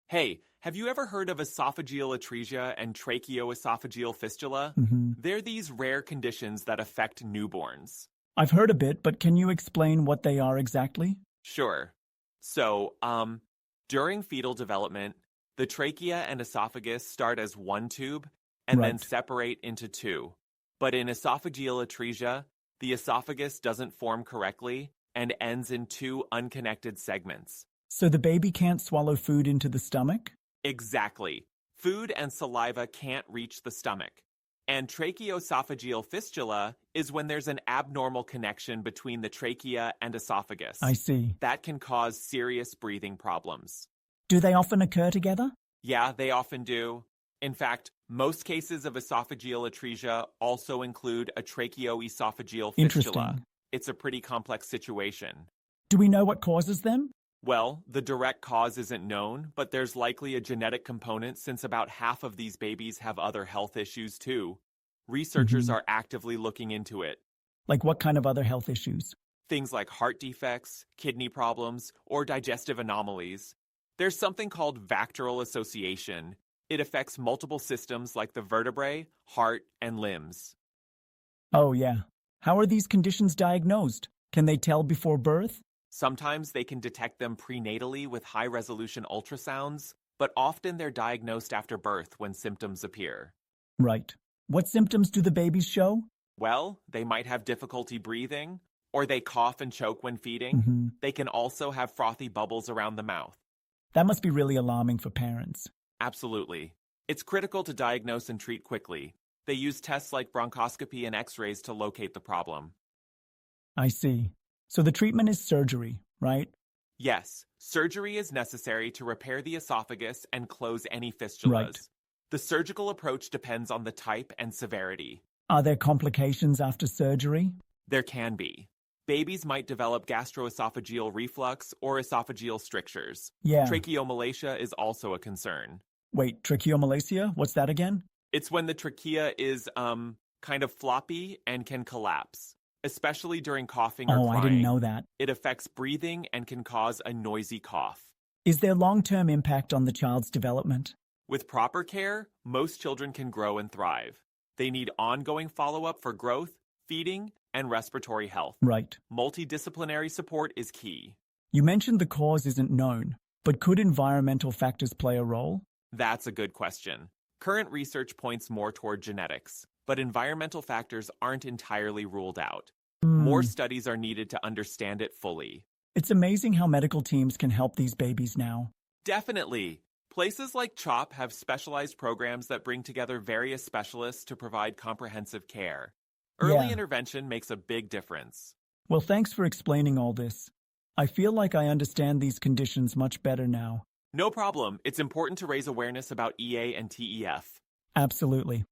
Hey, have you ever heard of esophageal atresia and tracheoesophageal fistula? Hmm. They're these rare conditions that affect newborns. I've heard a bit, but can you explain what they are exactly? Sure. So, during fetal development, the trachea and esophagus start as one tube and then Right. separate into two. But in esophageal atresia, the esophagus doesn't form correctly and ends in two unconnected segments. So the baby can't swallow food into the stomach? Exactly. Food and saliva can't reach the stomach. And tracheoesophageal fistula is when there's an abnormal connection between the trachea and esophagus. I see. That can cause serious breathing problems. Do they often occur together? Yeah, they often do. In fact, most cases of esophageal atresia also include a tracheoesophageal fistula. Interesting. It's a pretty complex situation. Do we know what causes them? Well, the direct cause isn't known, but there's likely a genetic component since about half of these babies have other health issues too. Researchers are actively looking into it. Like what kind of other health issues? Things like heart defects, kidney problems, or digestive anomalies. There's something called bacterial association. It affects multiple systems like the vertebrae, heart, and limbs. Oh, yeah. How are these conditions diagnosed? Can they tell before birth? Sometimes they can detect them prenatally with high-resolution ultrasounds, but often they're diagnosed after birth when symptoms appear. Right. What symptoms do the babies show? Well, they might have difficulty breathing, or they cough and choke when feeding. They can also have frothy bubbles around the mouth. That must be really alarming for parents. Absolutely. It's critical to diagnose and treat quickly. They use tests like bronchoscopy and x-rays to locate the problem. I see. So the treatment is surgery, right? Yes, surgery is necessary to repair the esophagus and close any fistulas. Right. The surgical approach depends on the type and severity. Are there complications after surgery? There can be. Babies might develop gastroesophageal reflux or esophageal strictures. Yeah. Tracheomalacia is also a concern. Wait, tracheomalacia? What's that again? It's when the trachea is, kind of floppy and can collapse, especially during coughing or crying. I didn't know that. It affects breathing and can cause a noisy cough. Is there long-term impact on the child's development? With proper care, most children can grow and thrive. They need ongoing follow-up for growth, feeding, and respiratory health. Right. Multidisciplinary support is key. You mentioned the cause isn't known, but could environmental factors play a role? That's a good question. Current research points more toward genetics, but environmental factors aren't entirely ruled out. More studies are needed to understand it fully. It's amazing how medical teams can help these babies now. Definitely. Places like CHOP have specialized programs that bring together various specialists to provide comprehensive care. Early intervention makes a big difference. Well, thanks for explaining all this. I feel like I understand these conditions much better now. No problem. It's important to raise awareness about EA and TEF. Absolutely.